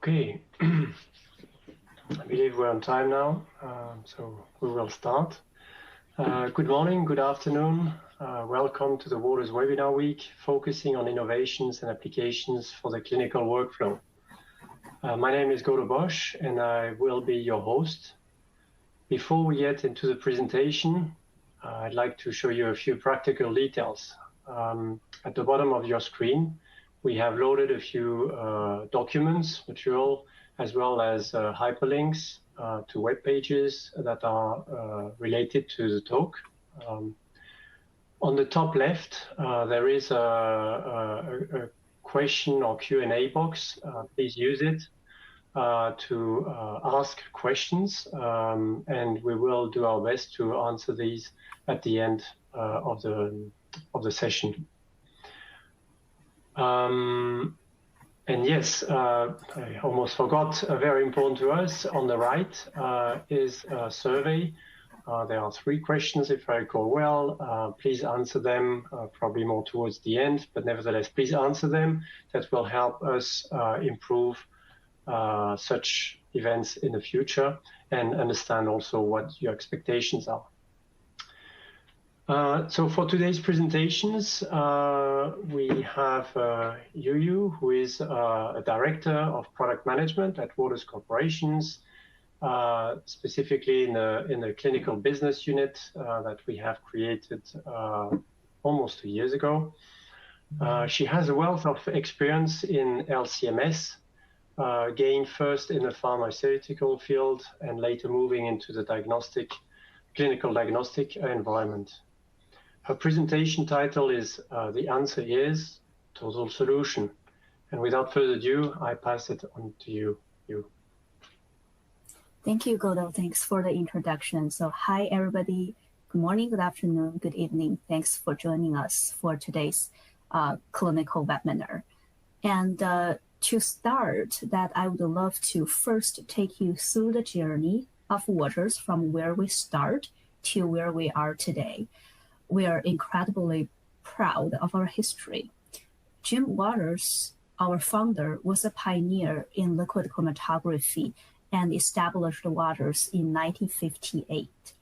Okay, I believe we're on time now, so we will start. Good morning, good afternoon. Welcome to the Waters Webinar Week, focusing on innovations and applications for the clinical workflow. My name is Godo Bosch, and I will be your host. Before we get into the presentation, I'd like to show you a few practical details. At the bottom of your screen, we have loaded a few documents, material, as well as hyperlinks to web pages that are related to the talk. On the top left, there is a question or Q&A box. Please use it to ask questions, and we will do our best to answer these at the end of the session. And yes, I almost forgot, very important to us, on the right is a survey. There are 3 questions, if I recall well. Please answer them, probably more towards the end, but nevertheless, please answer them. That will help us improve such events in the future and understand also what your expectations are. So for today's presentations, we have Yu, who is a director of product management at Waters Corporations, specifically in the clinical business unit that we have created almost 2 years ago. She has a wealth of experience in LCMS, gained first in the pharmaceutical field and later moving into the clinical diagnostic environment. Her presentation title is The Answer is Total Solution. And without further ado, I pass it on to you. Thank you, Godo. Thanks for the introduction. So hi, everybody. Good morning, good afternoon, good evening. Thanks for joining us for today's clinical webinar. And to start that, I would love to first take you through the journey of Waters from where we start to where we are today. We are incredibly proud of our history. Jim Waters, our founder, was a pioneer in liquid chromatography and established Waters in 1958.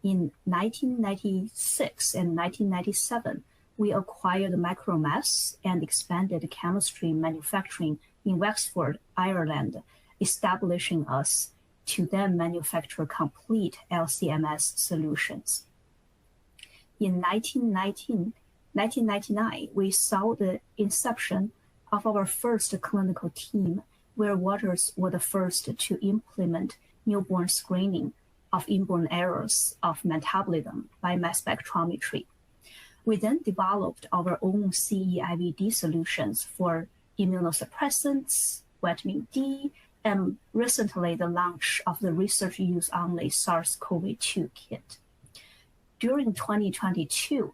In 1996 and 1997, we acquired Micromass and expanded chemistry manufacturing in Wexford, Ireland, establishing us to then manufacture complete LCMS solutions. In 1999, we saw the inception of our first clinical team, where Waters were the first to implement newborn screening of inborn errors of metabolism by mass spectrometry. We then developed our own CE-IVD solutions for immunosuppressants, vitamin D, and recently the launch of the research use only SARS-CoV-2 kit. During 2022,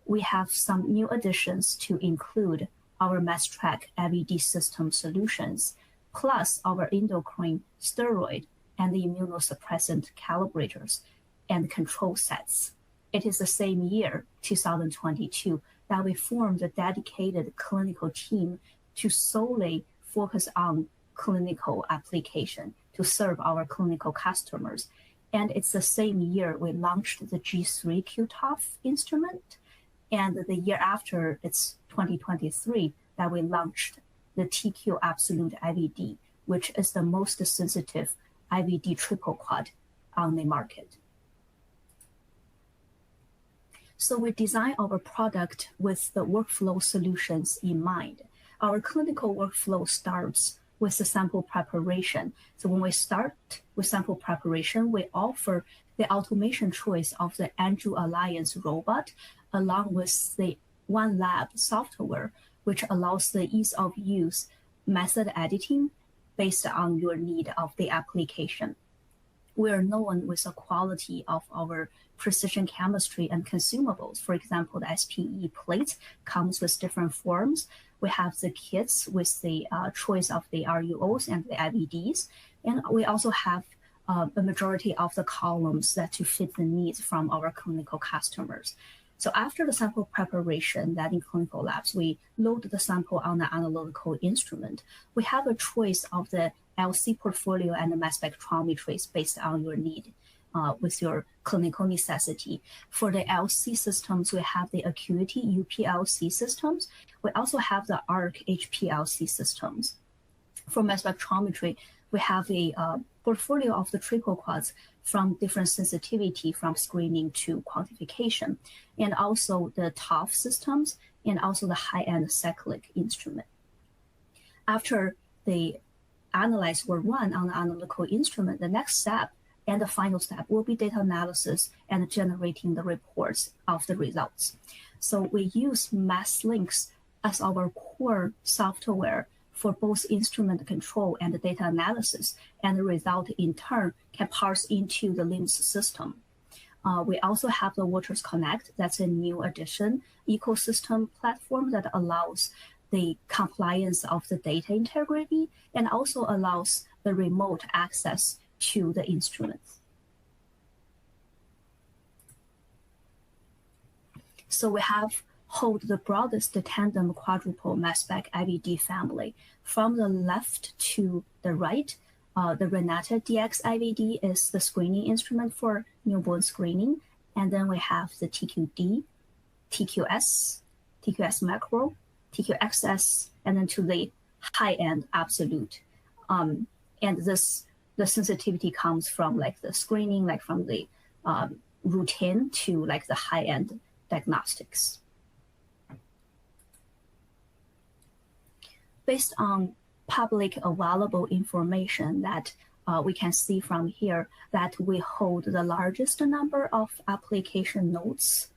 we have some new additions to include our MassTrack IVD system solutions, plus our endocrine, steroid, and the immunosuppressant calibrators and control sets. It is the same year, 2022, that we formed a dedicated clinical team to solely focus on clinical application to serve our clinical customers. And it's the same year we launched the G3 QTOF instrument. And the year after, it's 2023, that we launched the TQ Absolute IVD, which is the most sensitive IVD triple quad on the market. So we design our product with the workflow solutions in mind. Our clinical workflow starts with the sample preparation. So when we start with sample preparation, we offer the automation choice of the Andrew Alliance robot, along with the OneLab software, which allows the ease of use method editing based on your need of the application. We are known with the quality of our precision chemistry and consumables. For example, the SPE plate comes with different forms. We have the kits with the choice of the RUOs and the IVDs. And we also have a majority of the columns that to fit the needs from our clinical customers. So after the sample preparation, that in clinical labs, we load the sample on the analytical instrument. We have a choice of the LC portfolio and the mass spectrometries based on your need with your clinical necessity. For the LC systems, we have the Acuity UPLC systems. We also have the ARC HPLC systems. For mass spectrometry, we have a portfolio of the triple quads from different sensitivity from screening to quantification, and also the TOF systems, and also the high-end cyclic instrument. After the analyze were run on the analytical instrument, the next step and the final step will be data analysis and generating the reports of the results. So we use MassLynx as our core software for both instrument control and data analysis, and the result in turn can parse into the LIMS system. We also have the Waters Connect. That's a new addition ecosystem platform that allows the compliance of the data integrity and also allows the remote access to the instruments. So we hold the broadest tandem quadruple mass spec IVD family. From the left to the right, the Renata DX IVD is the screening instrument for newborn screening. And then we have the TQD, TQS, TQS macro, TQXS, and then to the high-end absolute. And the sensitivity comes from like the screening, like from the routine to like the high-end diagnostics. Based on public available information that we can see from here, that we hold the largest number of application nodes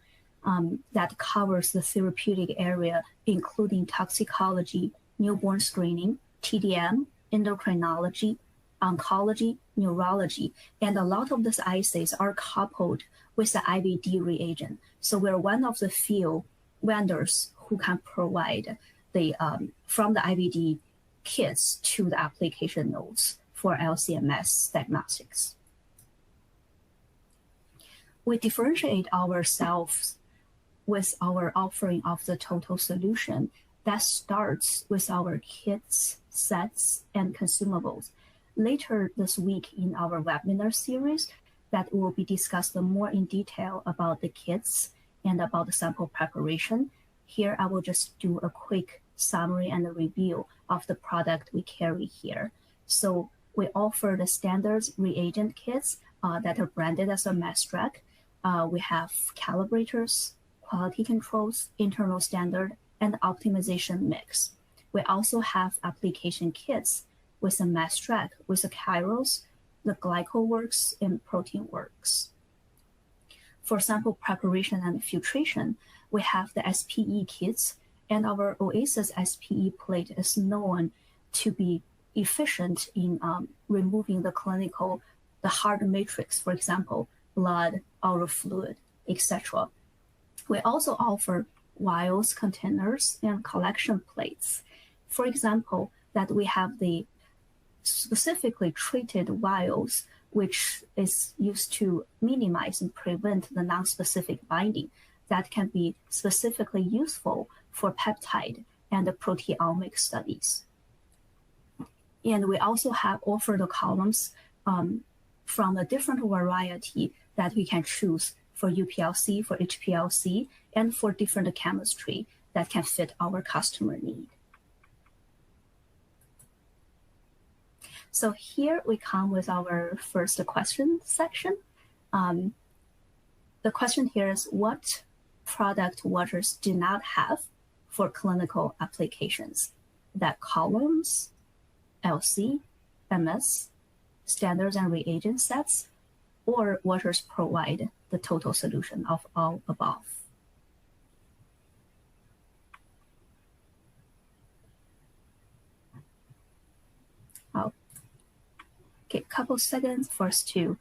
that covers the therapeutic area, including toxicology, newborn screening, TDM, endocrinology, oncology, neurology, and a lot of these assays are coupled with the IVD reagent. So we're one of the few vendors who can provide the from the IVD kits to the application nodes for LC-MS diagnostics. We differentiate ourselves with our offering of the total solution that starts with our kits, sets, and consumables. Later this week in our webinar series, that will be discussed more in detail about the kits and about the sample preparation. Here, I will just do a quick summary and a review of the product we carry here. So we offer the standard reagent kits that are branded as a MassTrack. We have calibrators, quality controls, internal standard, and optimization mix. We also have application kits with a MassTrack, with the Kairos, the GlycoWorks, and ProteinWorks. For sample preparation and filtration, we have the SPE kits, and our Oasis SPE plate is known to be efficient in removing the hard matrix, for example, blood, oral fluid, etc. We also offer vials, containers, and collection plates. For example, that we have the specifically treated vials, which is used to minimize and prevent the non-specific binding that can be specifically useful for peptide and the proteomic studies. And we also offer the columns from a different variety that we can choose for UPLC, for HPLC, and for different chemistry that can fit our customer need. So here we come with our first question section. The question here is, what product Waters do not have for clinical applications? That columns, LC, MS, standards and reagent sets, or Waters provide the total solution of all above? Okay, a couple seconds for us to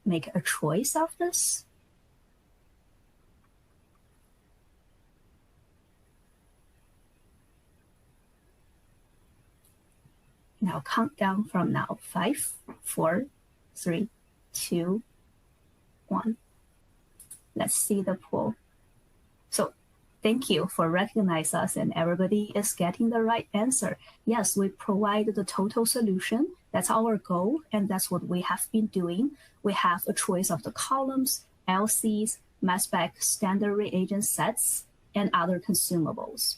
make a choice of this. Now count down from now. 5, 4, 3, 2, 1. Let's see the poll. So Thank you for recognizing us, and everybody is getting the right answer. Yes, we provide the total solution. That's our goal, and that's what we have been doing. We have a choice of the columns, LCs, mass spec standard reagent sets, and other consumables.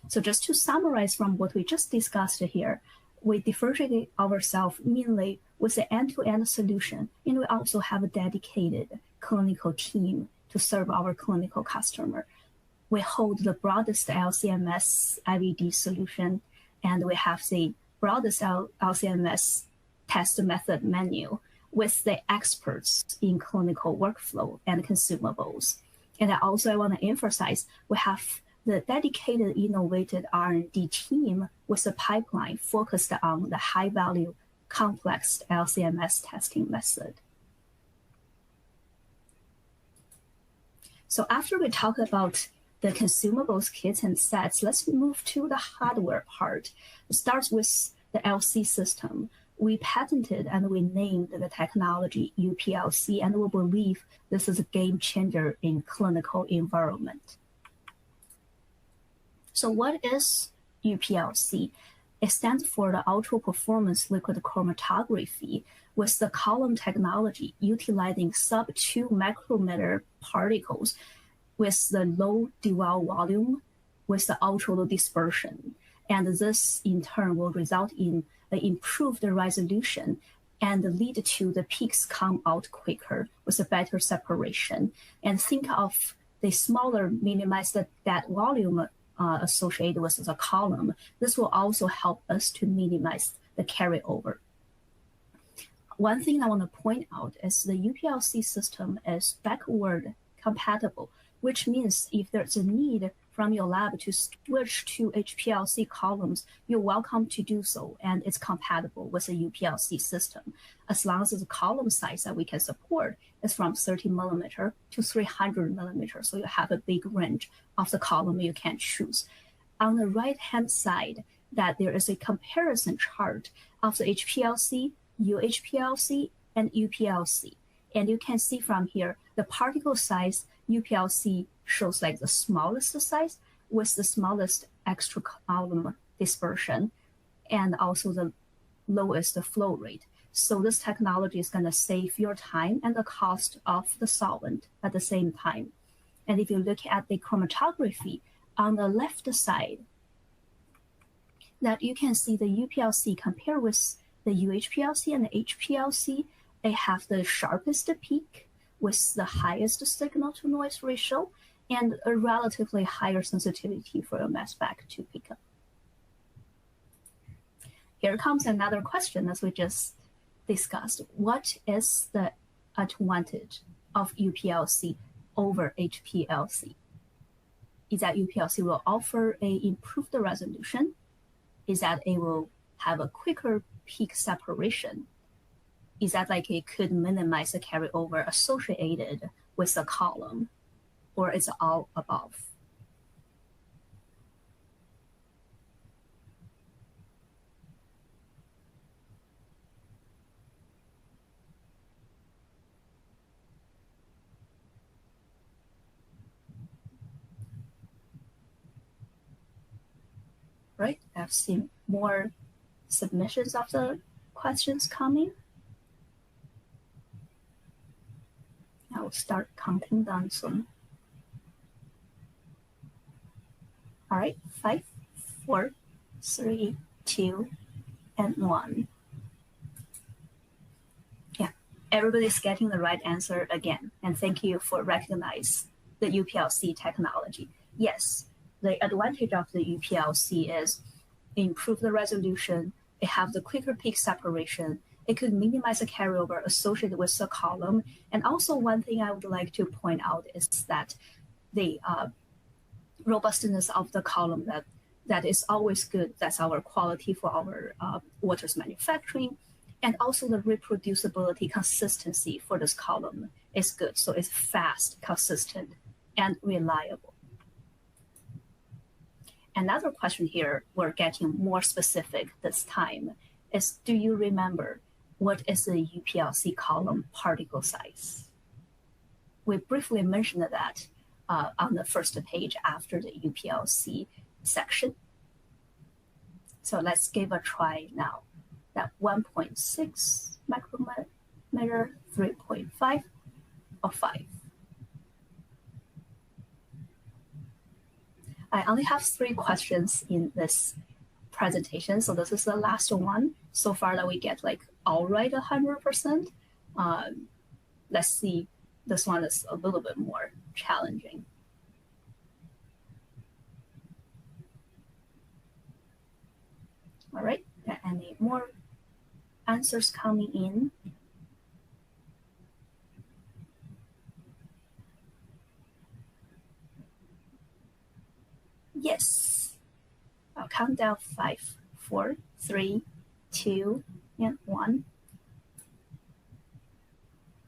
So just to summarize from what we just discussed here, we differentiate ourselves mainly with the end-to-end solution, and we also have a dedicated clinical team to serve our clinical customer. We hold the broadest LCMS IVD solution, and we have the broadest LCMS test method menu with the experts in clinical workflow and consumables. And I want to emphasize, we have the dedicated innovative R&D team with a pipeline focused on the high-value, complex LCMS testing method. So after we talk about the consumables, kits, and sets, let's move to the hardware part. It starts with the LC system. We patented and we named the technology UPLC, and we believe this is a game changer in clinical environment. So what is UPLC? It stands for the Ultra Performance Liquid Chromatography with the column technology utilizing sub-2 micrometer particles with the low dwell volume with the ultra low dispersion. And this in turn will result in an improved resolution and lead to the peaks come out quicker with a better separation. And think of the smaller minimized that volume associated with the column. This will also help us to minimize the carryover. One thing I want to point out is the UPLC system is backward compatible, which means if there's a need from your lab to switch to HPLC columns, you're welcome to do so, and it's compatible with the UPLC system, as long as the column size that we can support is from 30 millimeter to 300 millimeters, so you have a big range of the column you can choose. On the right-hand side, that there is a comparison chart of the HPLC, UHPLC, and UPLC. And you can see from here, the particle size, UPLC shows like the smallest size with the smallest extra column dispersion and also the lowest flow rate. So this technology is going to save your time and the cost of the solvent at the same time. And if you look at the chromatography on the left side, that you can see the UPLC compared with the UHPLC and the HPLC, they have the sharpest peak with the highest signal to noise ratio and a relatively higher sensitivity for your mass spec to pick up. Here comes another question as we just discussed. What is the advantage of UPLC over HPLC? Is that UPLC will offer a improved resolution? Is that it will have a quicker peak separation? Is that like it could minimize the carryover associated with the column, or it's all above? Right, I've seen more submissions of the questions coming. I will start counting down soon. All right, 5, 4, 3, 2, and 1. Yeah, everybody's getting the right answer again. And thank you for recognizing the UPLC technology. Yes, the advantage of the UPLC is improve the resolution, it have the quicker peak separation, it could minimize the carryover associated with the column. And also one thing I would like to point out is that the robustness of the column, that is always good. That's our quality for our Waters manufacturing. And also the reproducibility, consistency for this column is good. So it's fast, consistent, and reliable. Another question here, we're getting more specific this time, is do you remember what is the UPLC column particle size? we briefly mentioned that on the first page after the UPLC section. So let's give a try now. That 1.6 micrometer, 3.5, or 5. I only have 3 questions in this presentation, so this is the last one. So far that we get like all right 100%. Let's see, this one is a little bit more challenging. All right, any more answers coming in? Yes. I'll count down 5, 4, 3, 2, and 1.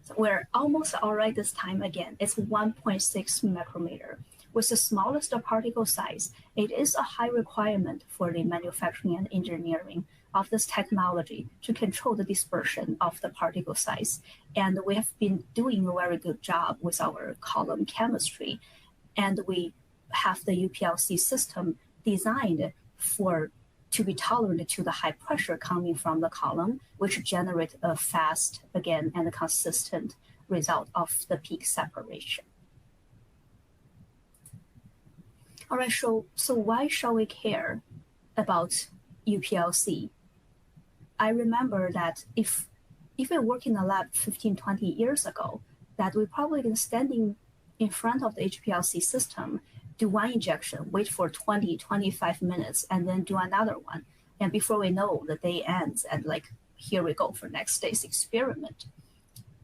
So we're almost all right this time again. It's 1.6 micrometer. With the smallest particle size, it is a high requirement for the manufacturing and engineering of this technology to control the dispersion of the particle size. And we have been doing a very good job with our column chemistry. And we have the UPLC system designed to be tolerant to the high pressure coming from the column, which generate a fast, again, and consistent result of the peak separation. All right, so why shall we care about UPLC? I remember that if we work in the lab 15, 20 years ago, that we probably been standing in front of the HPLC system, do one injection, wait for 20, 25 minutes, and then do another one. And before we know, the day ends, and like, here we go for next day's experiment.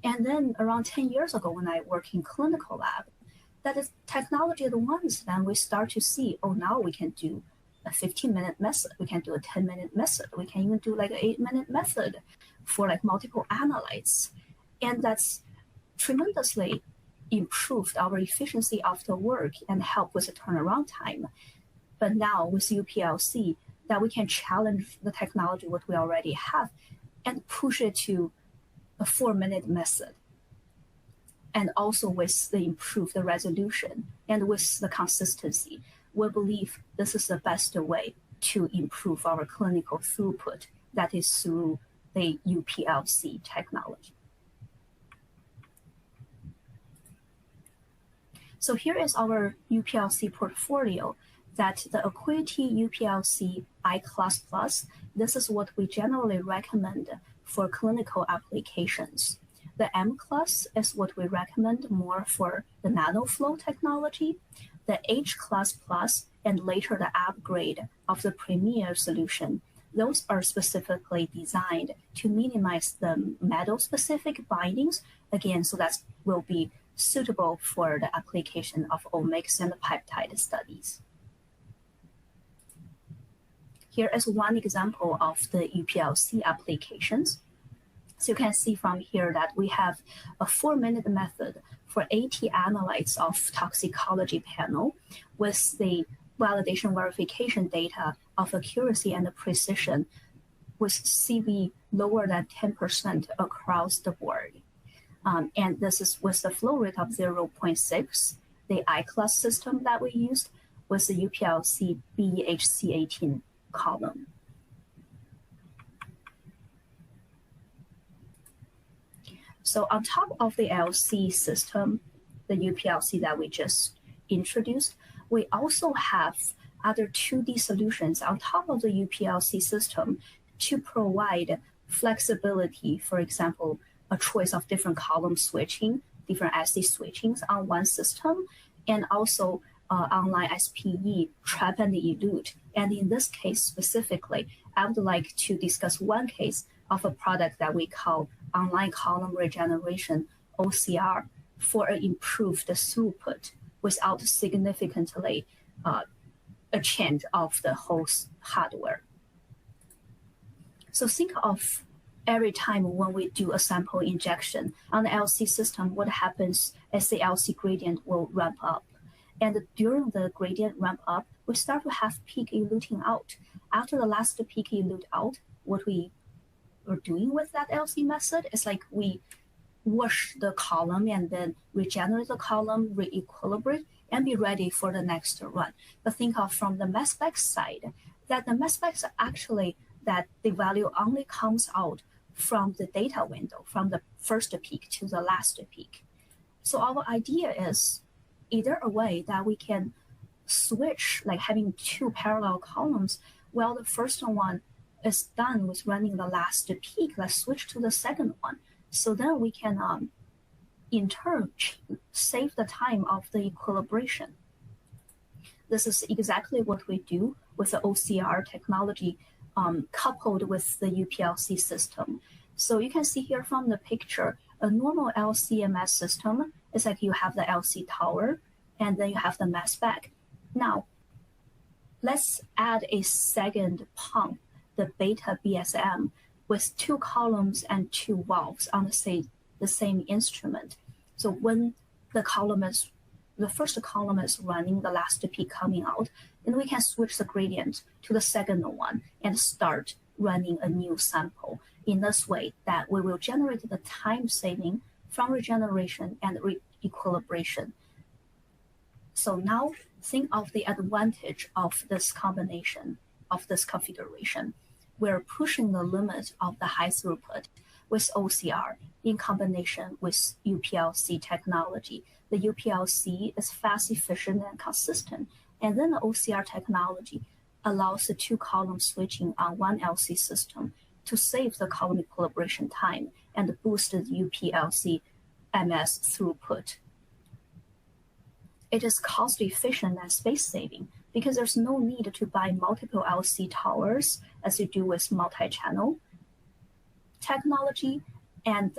And then around 10 years ago, when I work in clinical lab, that is technology advanced, then we start to see, oh, now we can do a 15-minute method, we can do a 10-minute method, we can even do like an 8-minute method for like multiple analytes. And that's tremendously improved our efficiency of the work and help with the turnaround time. But now with UPLC, that we can challenge the technology what we already have and push it to a 4-minute method. And also with the improved resolution and with the consistency, we believe this is the best way to improve our clinical throughput, that is through the UPLC technology. So here is our UPLC portfolio, that the Acuity UPLC I++, this is what we generally recommend for clinical applications. The M class is what we recommend more for the nanoflow technology. The H++, and later the upgrade of the Premier solution, those are specifically designed to minimize the metal-specific bindings, again, so that will be suitable for the application of omics and peptide studies. Here is one example of the UPLC applications. So you can see from here that we have a 4-minute method for 80 analytes of toxicology panel with the validation verification data of accuracy and precision with CV lower than 10% across the board. And this is with the flow rate of 0.6, the I-class system that we used was the UPLC BHC18 column. So on top of the LC system, the UPLC that we just introduced, we also have other 2D solutions on top of the UPLC system to provide flexibility, for example, a choice of different column switching, different assay switchings on one system, and also online SPE, trap and elute. And in this case specifically, I would like to discuss one case of a product that we call online column regeneration, OCR, for an improved throughput without significantly a change of the host hardware. So think of every time when we do a sample injection on the LC system, what happens is the LC gradient will ramp up. And during the gradient ramp up, we start to have peak eluting out. After the last peak elute out, what we are doing with that LC method is like we wash the column and then regenerate the column, re-equilibrate, and be ready for the next run. But think of from the mass spec side, that the mass specs are actually that the value only comes out from the data window, from the first peak to the last peak. So our idea is either a way that we can switch, like having two parallel columns, while the first one is done with running the last peak, let's switch to the second one. So then we can, in turn, save the time of the equilibration. This is exactly what we do with the OCR technology coupled with the UPLC system. So you can see here from the picture, a normal LCMS system is like you have the LC tower, and then you have the mass spec. Now, let's add a second pump, the beta BSM, with two columns and two valves on the same instrument. So when the first column is running, the last peak coming out, then we can switch the gradient to the second one and start running a new sample. In this way, that we will generate the time saving from regeneration and re-equilibration. So now think of the advantage of this combination, of this configuration. We're pushing the limit of the high throughput with OCR in combination with UPLC technology. The UPLC is fast, efficient, and consistent. And then the OCR technology allows the two column switching on one LC system to save the column equilibration time and boost the UPLC MS throughput. It is cost efficient and space saving because there's no need to buy multiple LC towers as you do with multi-channel technology, and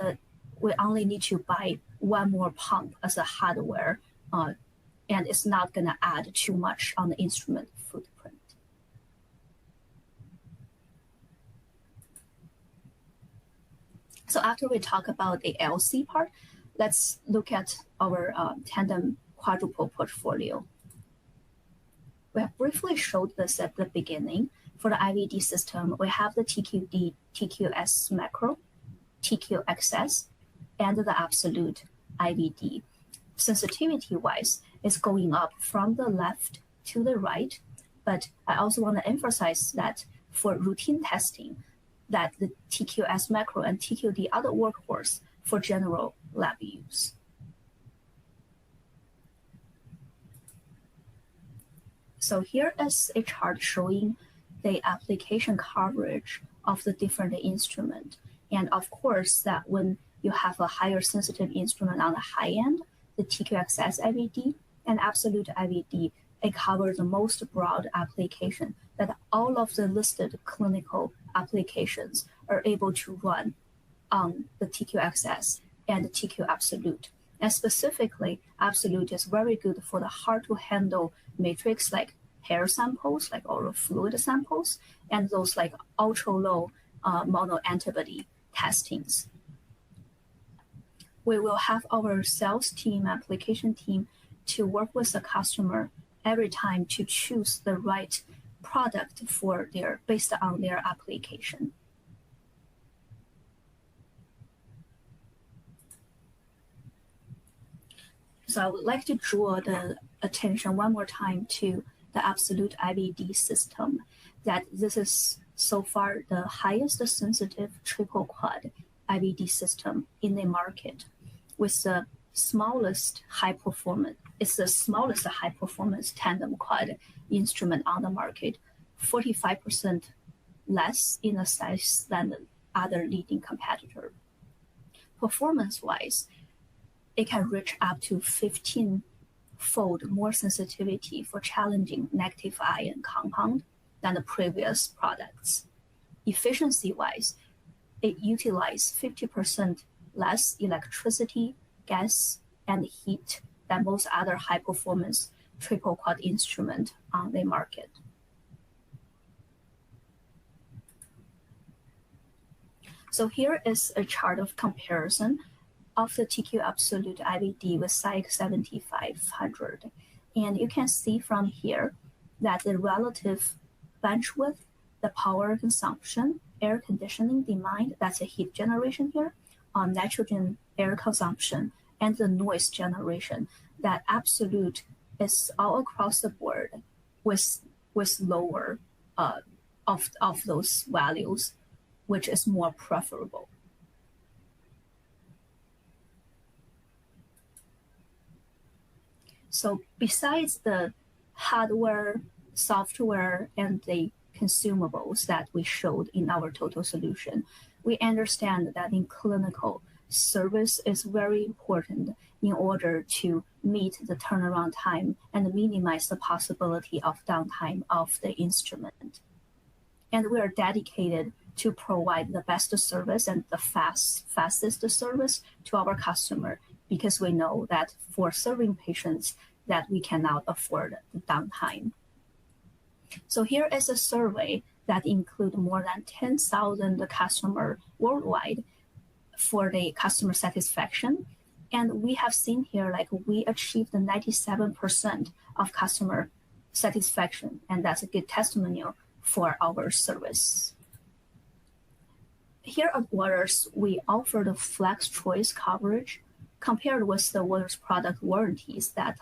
we only need to buy one more pump as a hardware, and it's not going to add too much on the instrument footprint. So after we talk about the LC part, let's look at our tandem quadruple portfolio. We have briefly showed this at the beginning. For the IVD system, we have the TQD, TQS macro, TQXS, and the absolute IVD. Sensitivity-wise, it's going up from the left to the right, but I also want to emphasize that for routine testing, that the TQS macro and TQD are the workhorse for general lab use. So here is a chart showing the application coverage of the different instrument. And of course, that when you have a higher sensitive instrument on the high end, the TQXS IVD and absolute IVD, it covers the most broad application that all of the listed clinical applications are able to run on the TQXS and the TQ absolute. And specifically, absolute is very good for the hard to handle matrix like hair samples, like oral fluid samples, and those like ultra low mono antibody testings. We will have our sales team, application team to work with the customer every time to choose the right product for based on their application. So I would like to draw the attention one more time to the absolute IVD system, that this is so far the highest sensitive triple quad IVD system in the market with the smallest high performance. It's the smallest high performance tandem quad instrument on the market, 45% less in the size than the other leading competitor. Performance-wise, it can reach up to 15-fold more sensitivity for challenging negative ion compound than the previous products. Efficiency-wise, it utilizes 50% less electricity, gas, and heat than most other high-performance triple quad instrument on the market. So here is a chart of comparison of the TQ Absolute IVD with SAIC 7500. And you can see from here that the relative bench width, the power consumption, air conditioning demand, that's a heat generation here, nitrogen air consumption, and the noise generation, that absolute is all across the board with lower of those values, which is more preferable. So besides the hardware, software, and the consumables that we showed in our total solution, we understand that in clinical, service is very important in order to meet the turnaround time and minimize the possibility of downtime of the instrument. And we are dedicated to provide the best service and the fastest service to our customer, because we know that for serving patients that we cannot afford the downtime. So here is a survey that includes more than 10,000 customers worldwide for the customer satisfaction. And we have seen here, like, we achieved 97% of customer satisfaction, and that's a good testimonial for our service. Here at Waters, we offer the flex choice coverage compared with the Waters product warranties that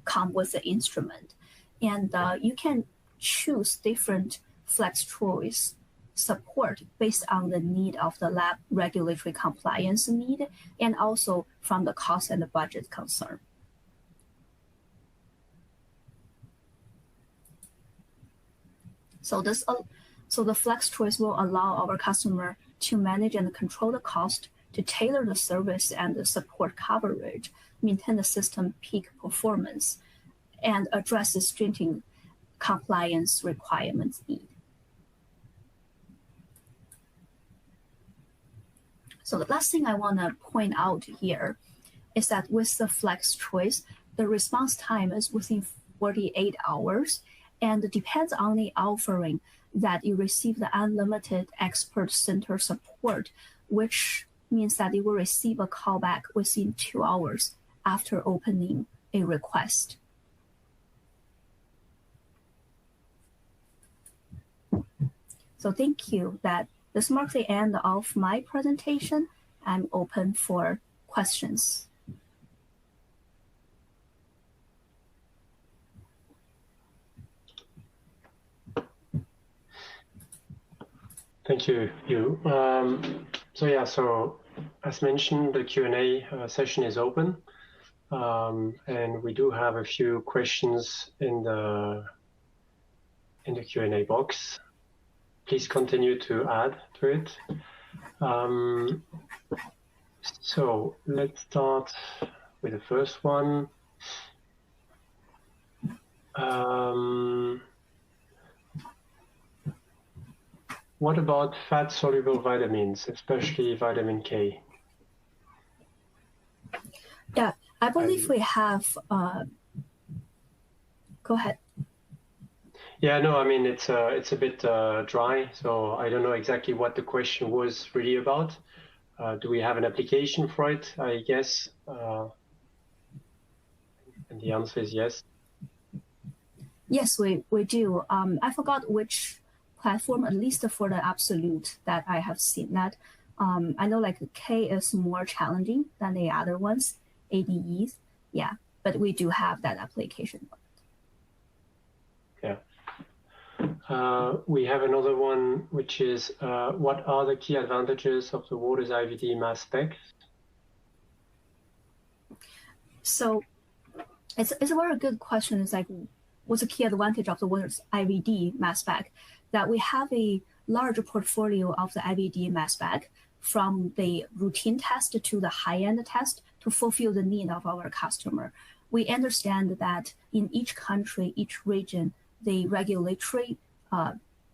come with the instrument. And you can choose different flex choice support based on the need of the lab regulatory compliance need, and also from the cost and the budget concern. So the flex choice will allow our customer to manage and control the cost, to tailor the service and the support coverage, maintain the system peak performance, and address the stringent compliance requirements need. So the last thing I want to point out here is that with the flex choice, the response time is within 48 hours, and it depends on the offering that you receive the unlimited expert center support, which means that you will receive a callback within 2 hours after opening a request. So thank you. This marks the end of my presentation. I'm open for questions. Thank you, Yu. So as mentioned, the Q&A session is open, and we do have a few questions in the Q&A box. Please continue to add to it. So let's start with the first one. What about fat-soluble vitamins, especially vitamin K? Yeah, I believe we have. Go ahead. Yeah, no, I mean, it's a bit dry, so I don't know exactly what the question was really about. Do we have an application for it, I guess? And the answer is yes. Yes, we do. I forgot which platform, at least for the absolute that I have seen that. I know like K is more challenging than the other ones, ADEs. Yeah, but we do have that application. Yeah. We have another one, which is what are the key advantages of the Waters IVD mass spec? So it's a very good question. It's like, what's the key advantage of the Waters IVD mass spec? That we have a larger portfolio of the IVD mass spec, from the routine test to the high-end test, to fulfill the need of our customer. We understand that in each country, each region, the regulatory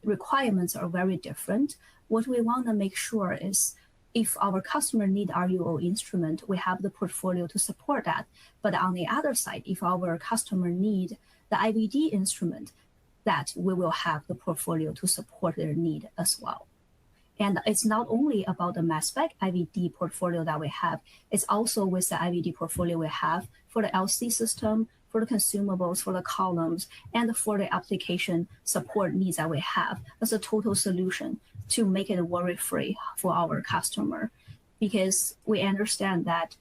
requirements are very different. What we want to make sure is, if our customer need RUO instrument, we have the portfolio to support that. But on the other side, if our customer need the IVD instrument, that we will have the portfolio to support their need as well. And it's not only about the mass spec IVD portfolio that we have, it's also with the IVD portfolio we have for the LC system, for the consumables, for the columns, and for the application support needs that we have as a total solution to make it worry-free for our customer. because we understand that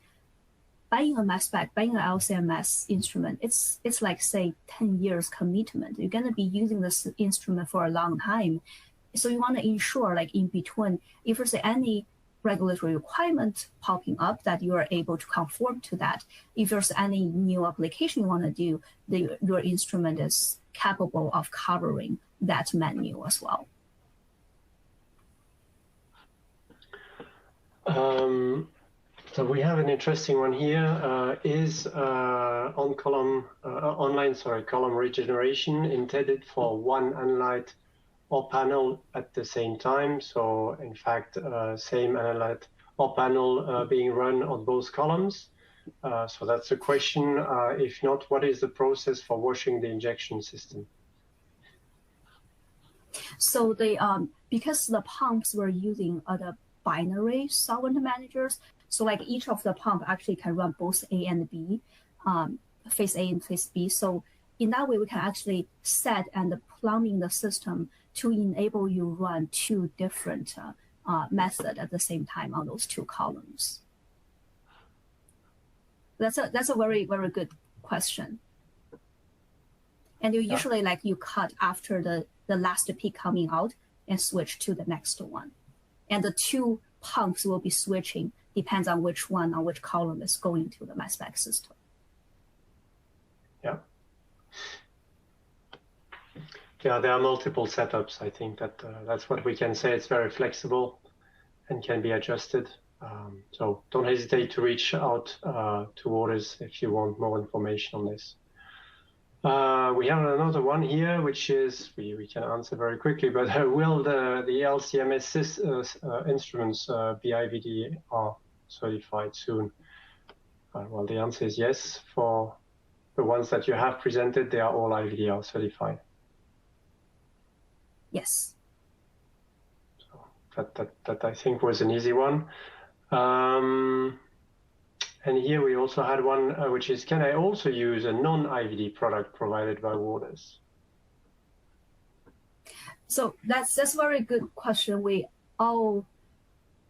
buying a mass spec, buying an LCMS instrument, it's like, say, 10 years commitment. You're going to be using this instrument for a long time. So you want to ensure, like, in between, if there's any regulatory requirement popping up, that you are able to conform to that. If there's any new application you want to do, your instrument is capable of covering that menu as well. So we have an interesting one here. Is column regeneration intended for one analyte or panel at the same time? So in fact, same analyte or panel being run on both columns. So that's the question. If not, what is the process for washing the injection system? So they because the pumps we're using are the binary solvent managers. So like each of the pump actually can run both A and B, phase A and phase B. So in that way, we can actually set and plumbing the system to enable you run two different methods at the same time on those two columns. That's a very, very good question. And you usually like you cut after the last peak coming out and switch to the next one. And the two pumps will be switching, depends on which one on which column is going to the mass spec system. Yeah. Yeah, there are multiple setups. I think that's what we can say. It's very flexible and can be adjusted. So don't hesitate to reach out to Waters if you want more information on this. We have another one here, which is, we can answer very quickly, but will the LCMS instruments be IVDR certified soon? Well, the answer is yes. For the ones that you have presented, they are all IVDR certified. Yes. So that I think was an easy one. And here we also had one, which is, can I also use a non-IVD product provided by Waters? So that's a very good question. We all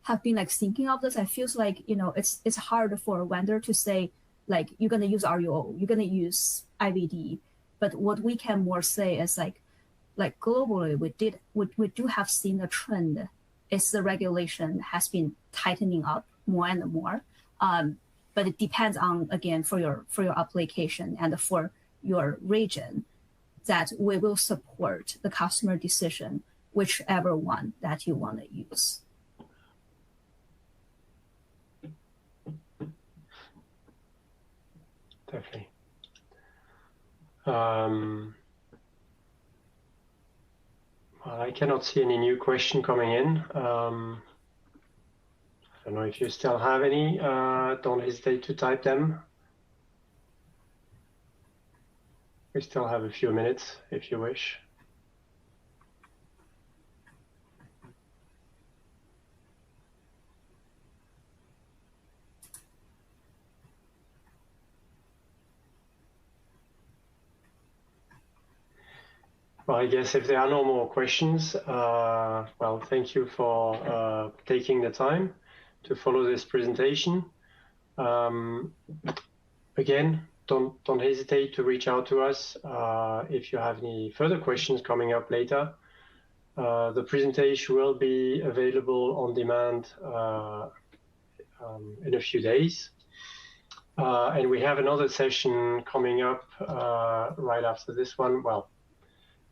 have been like thinking of this. I feel like, you know, it's hard for a vendor to say, like, you're going to use RUO, you're going to use IVD. But what we can more say is like globally, we do have seen a trend. Is the regulation has been tightening up more and more. But it depends on, again, for your application and for your region, that we will support the customer decision, whichever one that you want to use. Definitely. Well, I cannot see any new question coming in. I don't know if you still have any. Don't hesitate to type them. We still have a few minutes if you wish. Well, I guess if there are no more questions, well, thank you for taking the time to follow this presentation. Again, don't hesitate to reach out to us if you have any further questions coming up later. The presentation will be available on demand in a few days. And we have another session coming up right after this one. Well,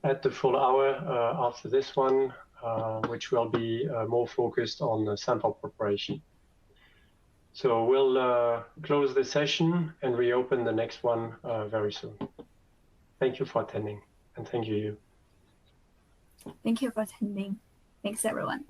at the full hour after this one, which will be more focused on the sample preparation. So we'll close the session and reopen the next one very soon. Thank you for attending, and thank you. Thank you for attending. Thanks, everyone.